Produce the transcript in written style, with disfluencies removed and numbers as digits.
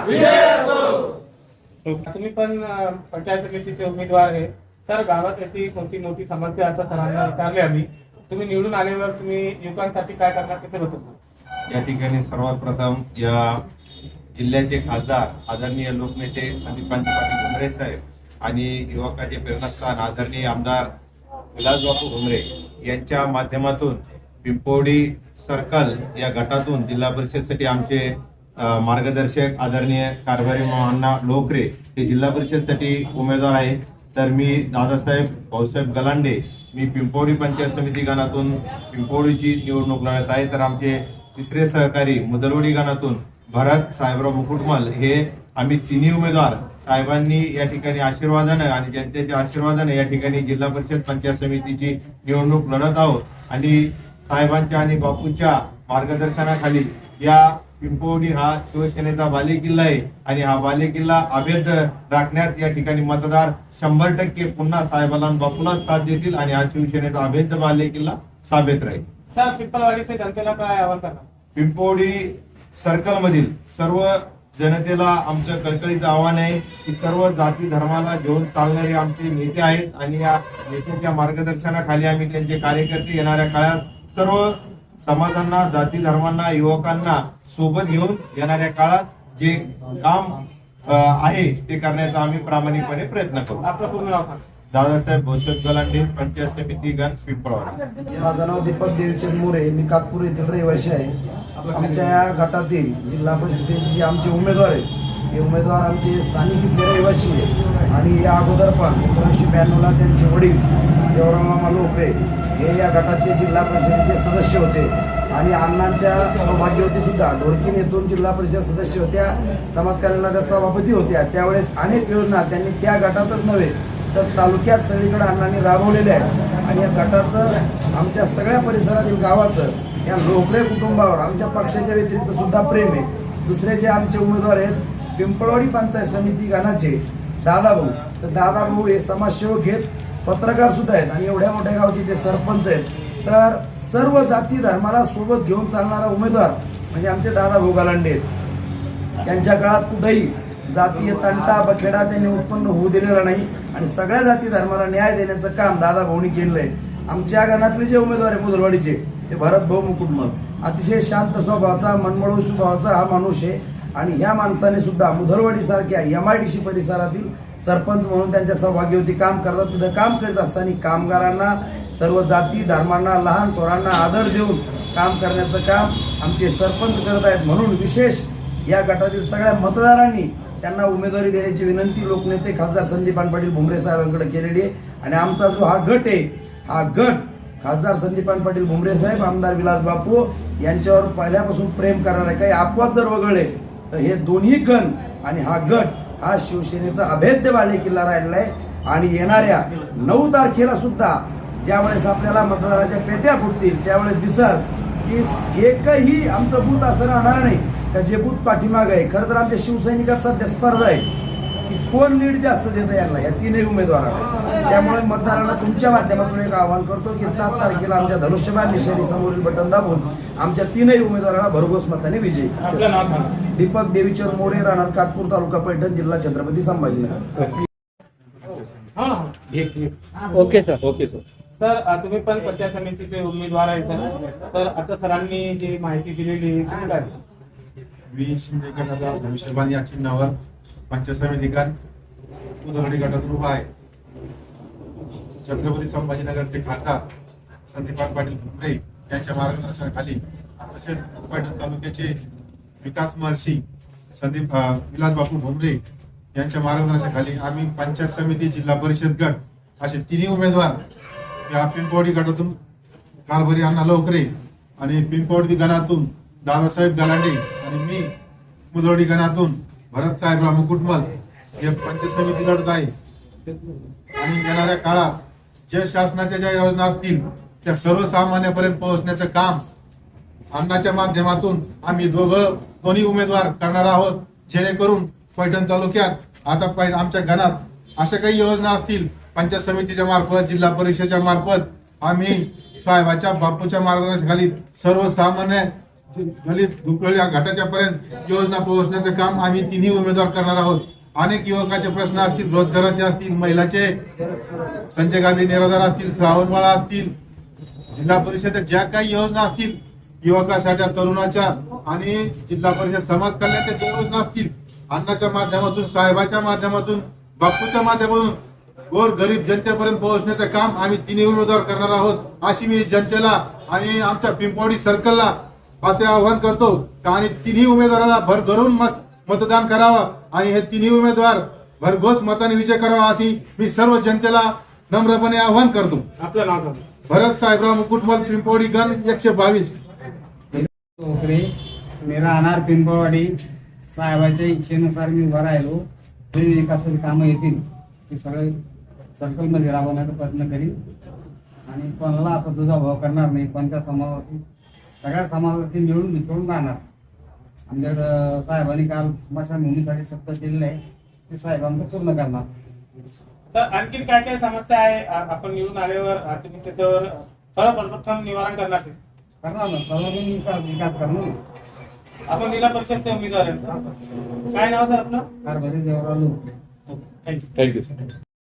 विजय असो। तुम्ही पण पंचायत समितीचे उमेदवार आहे, तर गावात अशी कोणती मोठी समस्या आता सरांना विचारली आम्ही, तुम्ही निवडून आल्यावर तुम्ही युवकांसाठी काय करणार त्याचे होतं? या ठिकाणी सर्वात प्रथम या जिल्ह्याचे खासदार आदरणीय लोकनेते संदीपांचे पाटील भुमरे साहेब आणि युवकाचे प्रेरणास्थान आदरणीय आमदार विलासबापू भुमरे यांच्या माध्यमातून पिंपोडी सर्कल या गटातून जिल्हा परिषदसाठी आमचे मार्गदर्शक आदरणीय कारभारी अण्णा लोकरे हे जिल्हा परिषदसाठी उमेदवार आहे। तर मी दादासाहेब भाऊसाहेब गलांडे मी पिंपोडी पंचायत समिती गणातून पिंपोडीची निवडणूक लढत आहे। तर आमचे तिसरे सहकारी मुदलवडी गणातून भरत साहेबराव मुकुटमल हे आम्ही तिन्ही उमेदवार साहेबांनी या ठिकाणी आशीर्वादानं आणि जनतेच्या आशीर्वादानं या ठिकाणी जिल्हा परिषद पंचायत समितीची निवडणूक लढत आहोत आणि साहेबांच्या आणि बापूंच्या मार्गदर्शनाखाली या पिंपोडी हा शिवसेनेचा बालेकिल्ला आहे आणि हा बालेकिल्ला अभेद्य राखण्यात या ठिकाणी मतदार 100% पुन्हा साहेबांना बापूला साथ देतील आणि हा शिवसेनेचा अभेद्य बालेकिल्ला साबित राहील। सर, पिंपळवाडीचे जनतेला काय आवाहन करणार? पिंपोडी सर्कल मधील सर्व जनतेला आमचं कळकळीचं आव्हान आहे की सर्व जाती धर्माला घेऊन चालणारे आमचे नेते आहेत आणि या नेत्यांच्या मार्गदर्शनाखाली आम्ही त्यांचे कार्यकर्ते येणाऱ्या काळात सर्व समाजांना जाती धर्मांना युवकांना सोबत घेऊन येणाऱ्या काळात जे काम आहे ते करण्याचा आम्ही प्रामाणिकपणे प्रयत्न करू। आपलं पूर्ण नाव सांगा। दादासाहेब भाऊसाहेब गलांडे पंचायत समिती गण पिंपळवाडा। माझं नाव दीपक देवीचंद मोरे, मी कातपूर येथील रहिवासी आहे। आमच्या या गटातील जिल्हा परिषदेचे जे आमचे उमेदवार आहेत हे उमेदवार आमचे स्थानिक इथले रहिवासी आहेत आणि या अगोदर पण 1992ला त्यांचे वडील देवराव मामा लोकरे हे या गटाचे जिल्हा परिषदेचे सदस्य होते आणि अण्णांच्या सौभाग्यवती सुद्धा ढोरकीन येथून जिल्हा परिषद सदस्य होत्या, समाज कल्याणाच्या सभापती होत्या। त्यावेळेस अनेक योजना त्यांनी त्या गटातच नव्हे तर तालुक्यात सगळीकडे अण्णांनी राबवलेल्या आहेत आणि या गटाचं आमच्या सगळ्या परिसरातील गावाचं या लोकरे कुटुंबावर आमच्या पक्षाच्या व्यतिरिक्त सुद्धा प्रेम आहे। दुसरे जे आमचे उमेदवार आहेत पिंपळवाडी पंचायत समिती गणाचे दादाभाऊ, तर दादाभाऊ हे समाजसेवक आहेत, पत्रकार सुद्धा आहेत आणि एवढ्या मोठ्या गावचे ते सरपंच आहेत। तर सर्व जाती धर्माला सोबत घेऊन चालणारा उमेदवार म्हणजे आमचे दादाभाऊ गलांडे आहेत। त्यांच्या काळात कुठेही जातीय तंटा बखेडा त्यांनी उत्पन्न होऊ दिलेला नाही आणि सगळ्या जाती धर्माला न्याय देण्याचं काम दादाभाऊंनी केलं आहे। आमच्या गणातले जे उमेदवार आहे मुदलवाडीचे ते भरत भाऊ मुकुटमल, अतिशय शांत स्वभावाचा मनमळू स्वभावाचा हा माणूस आहे आणि ह्या माणसाने सुद्धा मुदलवाडी सारख्या MIDC परिसरातील सरपंच म्हणून त्यांच्या सहभागीवरती काम करतात। तिथं काम करीत असताना कामगारांना सर्व जाती धर्मांना लहान थोरांना आदर देऊन काम करण्याचं काम आमचे सरपंच करत आहेत। म्हणून विशेष या गटातील सगळ्या मतदारांनी त्यांना उमेदवारी देण्याची विनंती लोकनेते खासदार संदीपान पाटील भुमरे साहेबांकडे केलेली आहे आणि आमचा जो हा गट आहे हा गट खासदार संदीपान पाटील भुमरे साहेब आमदार विलास बापू यांच्यावर पहिल्यापासून प्रेम करणार आहे। काही अपवाद जर वगळले तर हे दोन्ही गण आणि हा गट हा शिवसेनेचा अभेद्य बालेकिल्ला राहिलेला आहे आणि येणाऱ्या 9 तारखेला सुद्धा ज्यावेळेस आपल्याला मतदाराच्या पेट्या फुटतील त्यावेळेस दिसल की एकही आमचं बूथ असं राहणार नाही का जे बूथ पाठीमाग आहे। खरं तर आमच्या शिवसैनिकात सध्या स्पर्धा आहे की कोण लीड जास्त देतं यांना, या तीनही उमेदवारांना। त्यामुळे मतदारांना तुमच्या माध्यमातून एक आवाहन करतो की 7 तारखेला आमच्या धनुष्यबाण निशाणी समोरील बटन दाबून आमच्या तीनही उमेदवारांना भरघोस मताने विजयी। आपलं नाव सांगा। दीपक देवीचंद मोरे, राहणार कातपूर, तालुका पैठण, जिल्हा Chhatrapati Sambhajinagar. Okay sir. Sir, तुम्ही पण पंचायत समितीचे उमेदवार आहे सर, तर आता सरांनी जी माहिती दिलेली आहे काय? मी शिंदे गटाचा धनुष्यबाण या चिन्हावर पंचायत समिती गण मुदलवाडी गटातून उभा आहे। छत्रपती संभाजीनगरचे खासदार संदीपान पाटील भुमरे यांच्या मार्गदर्शनाखाली तसेच पैठण तालुक्याचे विकास महर्षी विलास बापू भुमरे यांच्या मार्गदर्शनाखाली आम्ही पंचायत समिती जिल्हा परिषद गट असे तिन्ही उमेदवार या पिंपळवाडी गटातून कारभारी अण्णा लोकरे आणि पिंपळवाडी गणातून दादासाहेब गलांडे आणि मी मुदलवाडी गणातून भरत साहेबराव मुकुटमल हे पंचायत समिती लढत आहे आणि येणाऱ्या काळात ज्या शासनाच्या ज्या योजना असतील त्या सर्वसामान्यापर्यंत पोहोचण्याचं काम अण्णाच्या माध्यमातून आम्ही दोन्ही उमेदवार करणार आहोत, जेणेकरून पैठण तालुक्यात आता आमच्या गणात अशा काही योजना असतील पंचायत समितीच्या मार्फत जिल्हा परिषदेच्या मार्फत आम्ही साहेबाच्या बापूच्या मार्गदर्शनाखाली सर्वसामान्य दलित झुकलेल्या गटाच्या पर्यंत योजना पोहोचण्याचं काम आम्ही तिन्ही उमेदवार करणार आहोत. अनेक युवकाचे प्रश्न असतील, रोजगाराचे असतील, महिलाचे, संजय गांधी निराधार असतील, श्रावणबाळा असतील, जिल्हा परिषदेत ज्या काही योजना असतील युवकासाठी, तरुणाच्या आणि जिल्हा परिषद समाज कल्याणच्या ज्या योजना असतील, अन्नाच्या माध्यमातून, साहेबाच्या माध्यमातून, बापूच्या माध्यमातून गोर गरीब जनतेपर्यंत पोहोचण्याचं काम आम्ही तिन्ही उमेदवार करणार आहोत. अशी मी जनतेला आणि आमच्या पिंपवडी सर्कलला असे आवाहन करतो आणि तिन्ही उमेदवाराला भरभरून मतदान करावं आणि हे तिन्ही उमेदवार भरघोस मताने विजय करावा अशी मी सर्व जनतेला नम्रपणे आवाहन करतो. आपलं नाव सांगा. भरत साहेबराव मुकुटमल, पिंपवडी गण 122. ओकरे मी राहणार पिंपळवाडी. साहेबाच्या इच्छेनुसार मी उभा राहिलो. जे विकासाची कामं येतील ते सगळे सर्कलमध्ये राबवण्याचा प्रयत्न करीन आणि कोणाला असा दुजाभाव करणार नाही. कोणत्या समाजाशी, सगळ्या समाजाशी मिळून मिसळून राहणार. आमच्याकडं साहेबांनी काल स्मशानभूमीसाठी सत्ता दिलेलं आहे, ते साहेबांचं पूर्ण करणार. तर आणखीन काय काय समस्या आहे आपण निवडून आल्यावर तुम्ही त्याच्यावर सर्वप्रथम निवारण करणार आहे? करणार ना, सर्वांनी विकास करणार. आपण जिल्हा परिषदचे उमेदवार आहे. काय नाव सर आपलं? Karbhari Devrao Lokre. Thank you. Thank you sir.